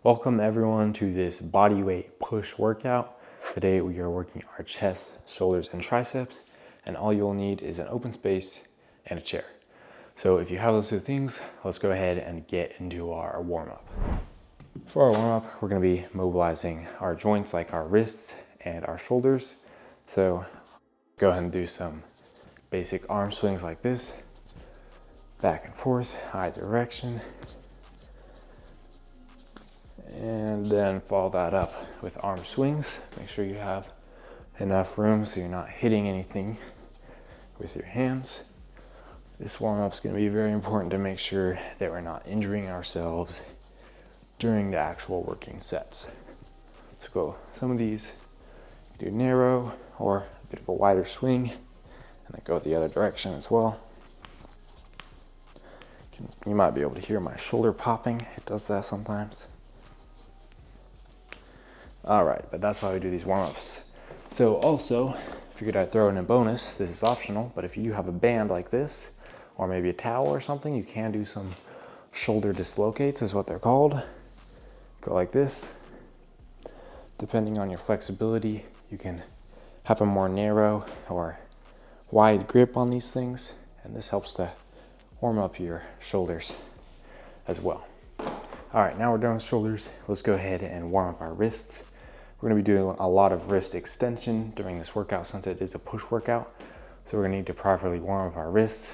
Welcome everyone to this body weight push workout. Today we are working our chest, shoulders, and triceps, and all you'll need is an open space and a chair. So if you have those two things, let's go ahead and get into our warm-up. For our warm-up, we're going to be mobilizing our joints like our wrists and our shoulders. So go ahead and do some basic arm swings like this, back and forth, either direction. And then follow that up with arm swings. Make sure you have enough room so you're not hitting anything with your hands. This warm-up is going to be very important to make sure that we're not injuring ourselves during the actual working sets. Let's go. Some of these do narrow or a bit of a wider swing, and then go the other direction as well. You might be able to hear my shoulder popping. It does that sometimes. All right, but that's why we do these warm-ups. So also, figured I'd throw in a bonus. This is optional, but if you have a band like this, or maybe a towel or something, you can do some shoulder dislocates is what they're called. Go like this. Depending on your flexibility, you can have a more narrow or wide grip on these things, and this helps to warm up your shoulders as well. All right, now we're done with shoulders. Let's go ahead and warm up our wrists. We're gonna be doing a lot of wrist extension during this workout since it is a push workout. So we're gonna need to properly warm up our wrists.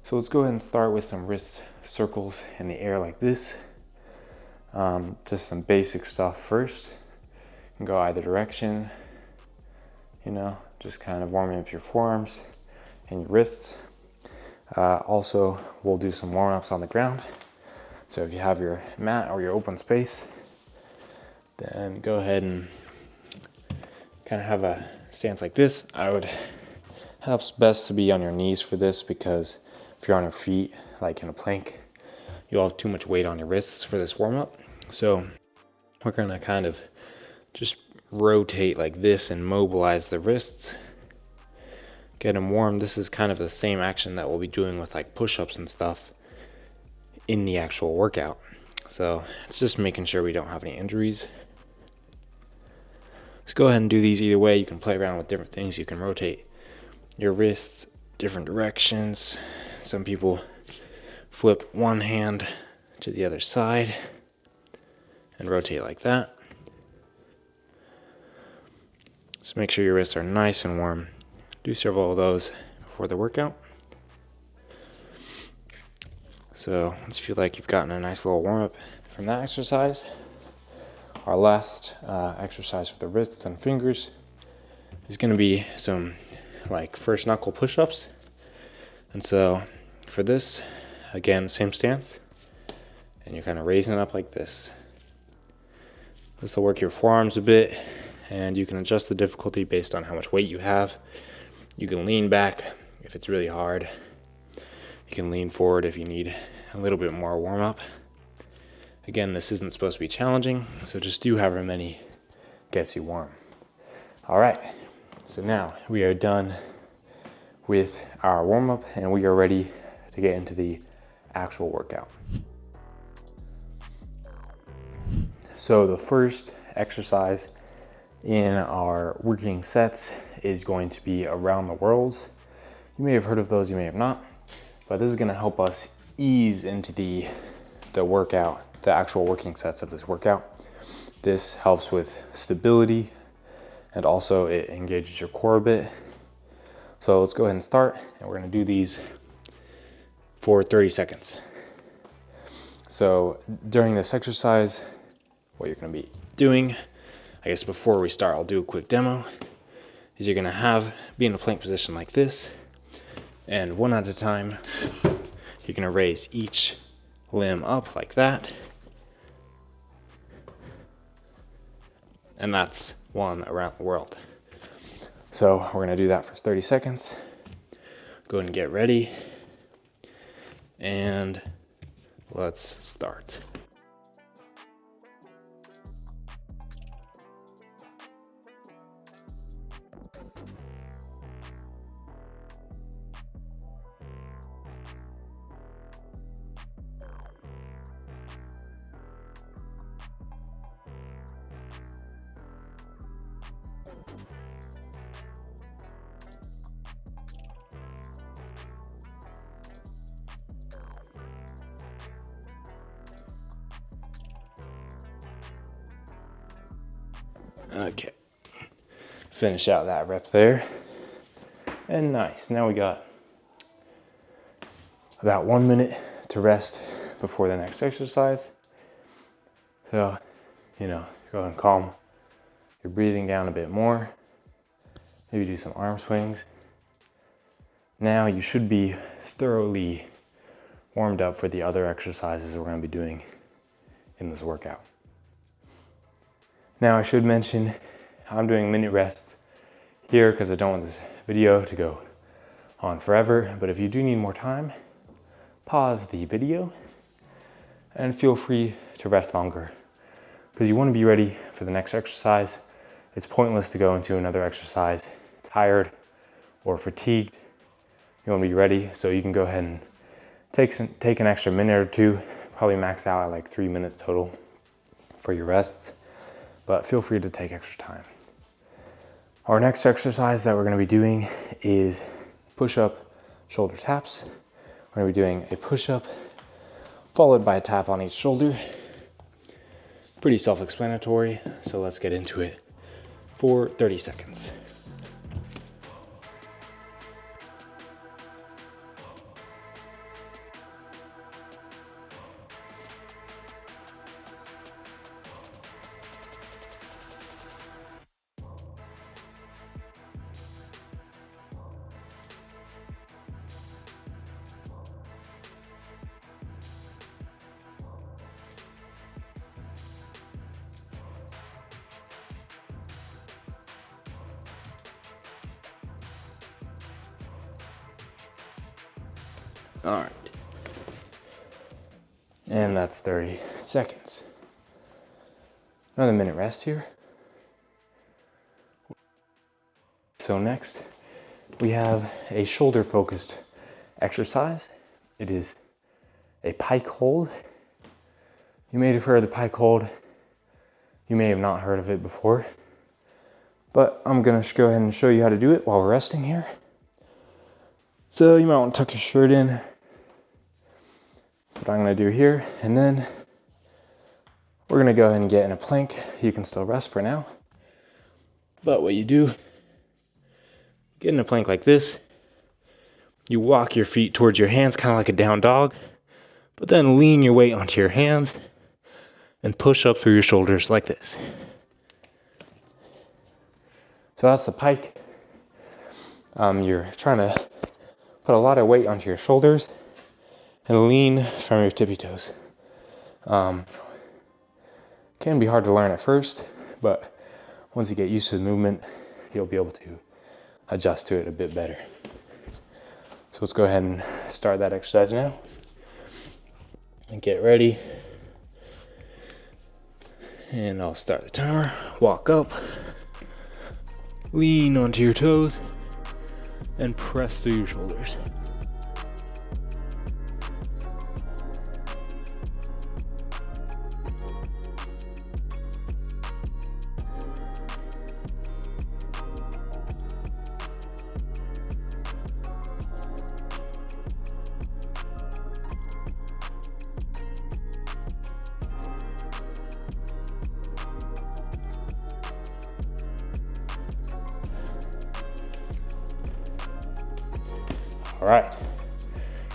So let's go ahead and start with some wrist circles in the air like this. Just some basic stuff first. You can go either direction, just kind of warming up your forearms and your wrists. Also, we'll do some warm-ups on the ground. So if you have your mat or your open space, then go ahead and kind of have a stance like this. Helps best to be on your knees for this, because if you're on your feet, like in a plank, you'll have too much weight on your wrists for this warm-up. So we're gonna kind of just rotate like this and mobilize the wrists. Get them warm. This is kind of the same action that we'll be doing with like push-ups and stuff in the actual workout. So it's just making sure we don't have any injuries. Let's go ahead and do these either way. You can play around with different things. You can rotate your wrists different directions. Some people flip one hand to the other side and rotate like that. Just make sure your wrists are nice and warm. Do several of those before the workout. So let's feel like you've gotten a nice little warm-up from that exercise. Our last exercise for the wrists and fingers is going to be some like first knuckle push-ups. And so for this, again, same stance, and you're kind of raising it up like this. This will work your forearms a bit, and you can adjust the difficulty based on how much weight you have. You can lean back if it's really hard. You can lean forward if you need a little bit more warm-up. Again, this isn't supposed to be challenging, so just do however many gets you warm. All right, so now we are done with our warm-up, and we are ready to get into the actual workout. So the first exercise in our working sets is going to be around the worlds. You may have heard of those, you may have not, but this is going to help us ease into the workout, the actual working sets of this workout. This helps with stability, and also it engages your core a bit. So let's go ahead and start, and we're going to do these for 30 seconds. So during this exercise, what you're going to be doing, I guess before we start, I'll do a quick demo, is you're going to be in a plank position like this, and one at a time, you're going to raise each limb up like that. And that's one around the world. So we're going to do that for 30 seconds. Go ahead and get ready. And let's start. Okay. Finish out that rep there. And nice. Now we got about 1 minute to rest before the next exercise. So, go ahead and calm your breathing down a bit more. Maybe do some arm swings. Now you should be thoroughly warmed up for the other exercises we're going to be doing in this workout. Now I should mention I'm doing minute rest here because I don't want this video to go on forever, but if you do need more time, pause the video and feel free to rest longer because you want to be ready for the next exercise. It's pointless to go into another exercise tired or fatigued. You want to be ready, so you can go ahead and take an extra minute or two, probably max out at like 3 minutes total for your rests, but feel free to take extra time. Our next exercise that we're going to be doing is push-up shoulder taps. We're going to be doing a push-up followed by a tap on each shoulder. Pretty self-explanatory, so let's get into it for 30 seconds. All right. And that's 30 seconds. Another minute rest here. So next, we have a shoulder-focused exercise. It is a pike hold. You may have heard of the pike hold. You may have not heard of it before. But I'm gonna go ahead and show you how to do it while we're resting here. So you might want to tuck your shirt in. That's what I'm going to do here. And then we're going to go ahead and get in a plank. You can still rest for now. But what you do, get in a plank like this. You walk your feet towards your hands, kind of like a down dog. But then lean your weight onto your hands and push up through your shoulders like this. So that's the pike. You're trying to put a lot of weight onto your shoulders and lean from your tippy toes. Can be hard to learn at first, but once you get used to the movement, you'll be able to adjust to it a bit better. So let's go ahead and start that exercise now. And get ready. And I'll start the timer. Walk up, lean onto your toes, and press through your shoulders. All right,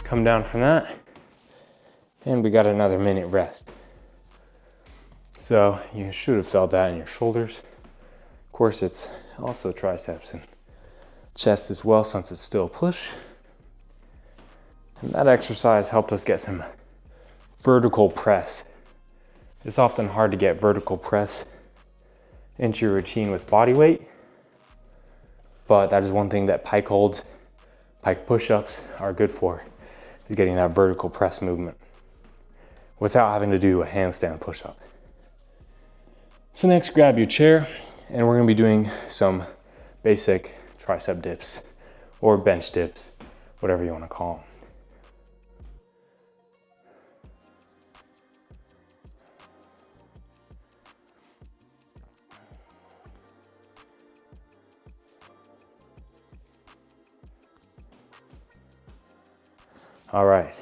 come down from that, and we got another minute rest. So you should have felt that in your shoulders. Of course, it's also triceps and chest as well, since it's still a push. And that exercise helped us get some vertical press. It's often hard to get vertical press into your routine with body weight, but that is one thing that pike holds, pike push-ups are good for, is getting that vertical press movement without having to do a handstand push-up. So next, grab your chair, and we're gonna be doing some basic tricep dips or bench dips, whatever you wanna call them. All right,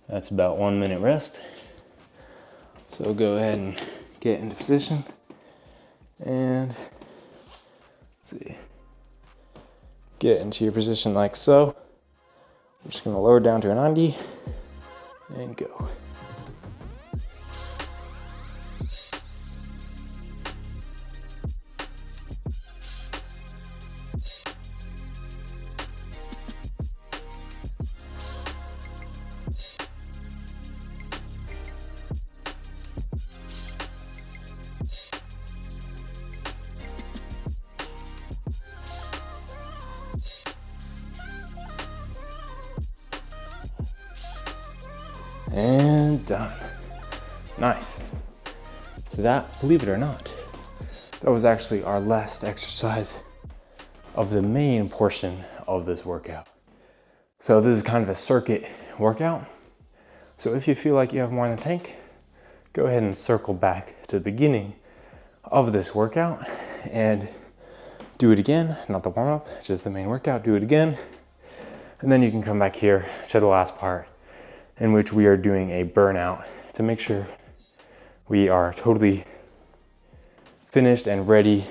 that's about 1 minute rest. So go ahead and get into position And let's see. Get into your position like so. We're just gonna lower down to a 90 and go. And done. Nice. So that, believe it or not, that was actually our last exercise of the main portion of this workout. So this is kind of a circuit workout. So if you feel like you have more in the tank, go ahead and circle back to the beginning of this workout and do it again. Not the warm up, just the main workout, do it again. And then you can come back here to the last part, in which we are doing a burnout to make sure we are totally finished and ready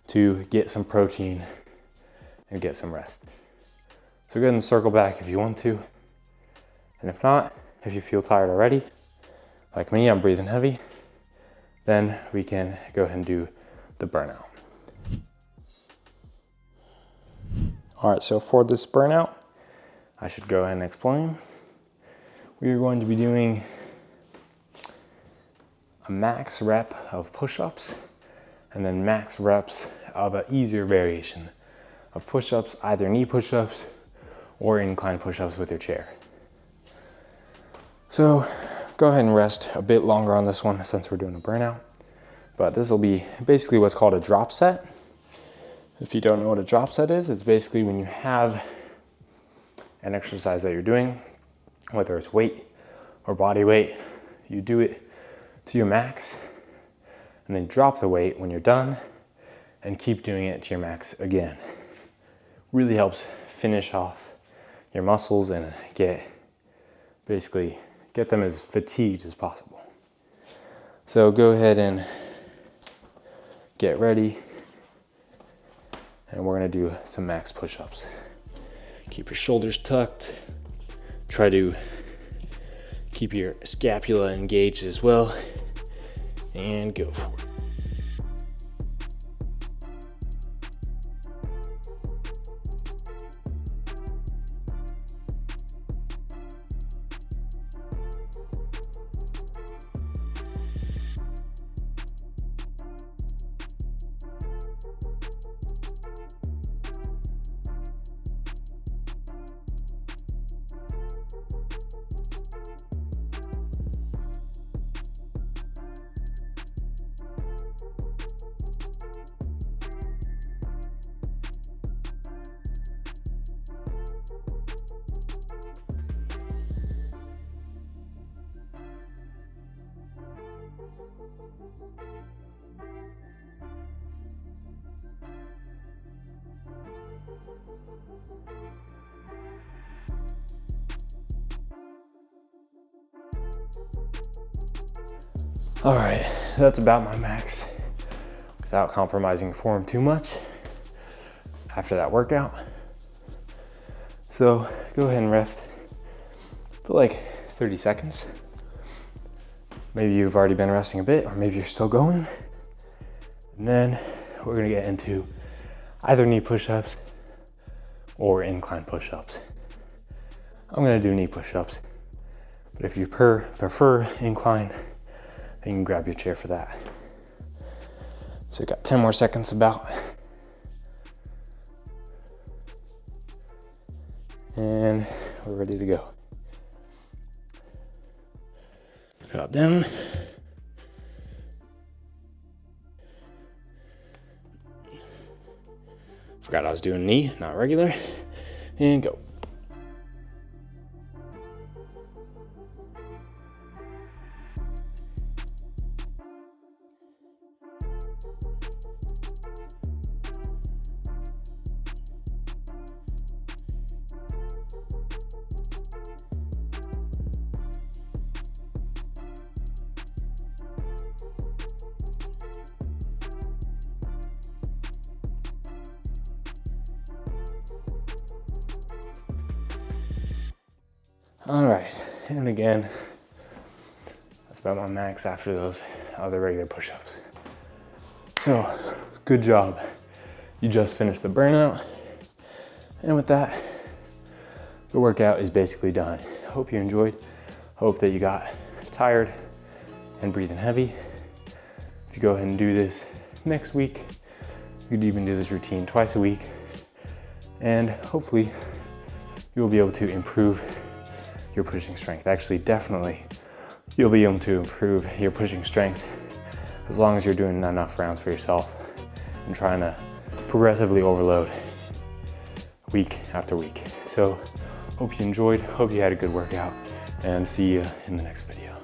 to get some protein and get some rest. So go ahead and circle back if you want to. And if not, if you feel tired already, like me, I'm breathing heavy, then we can go ahead and do the burnout. All right, so for this burnout, I should go ahead and explain. We are going to be doing a max rep of push-ups and then max reps of an easier variation of push-ups, either knee push-ups or incline push-ups with your chair. So go ahead and rest a bit longer on this one since we're doing a burnout. But this will be basically what's called a drop set. If you don't know what a drop set is, it's basically when you have an exercise that you're doing, whether it's weight or body weight, you do it to your max and then drop the weight when you're done and keep doing it to your max again. Really helps finish off your muscles and basically get them as fatigued as possible. So go ahead and get ready, and we're gonna do some max push-ups. Keep your shoulders tucked. Try to keep your scapula engaged as well, and go for it. All right, that's about my max without compromising form too much after that workout. So go ahead and rest for like 30 seconds. Maybe you've already been resting a bit, or maybe you're still going. And then we're gonna get into either knee push-ups or incline push-ups. I'm gonna do knee push-ups, but if you prefer incline, then you can grab your chair for that. So got 10 more seconds about. And we're ready to go. Drop down. Forgot I was doing knee, not regular. And go. All right, and again, that's about my max after those other regular push-ups. So, good job. You just finished the burnout. And with that, the workout is basically done. Hope you enjoyed. Hope that you got tired and breathing heavy. If you go ahead and do this next week, you could even do this routine twice a week. And hopefully you'll be able to improve your pushing strength. Actually, definitely, you'll be able to improve your pushing strength as long as you're doing enough rounds for yourself and trying to progressively overload week after week. So hope you enjoyed, hope you had a good workout, and see you in the next video.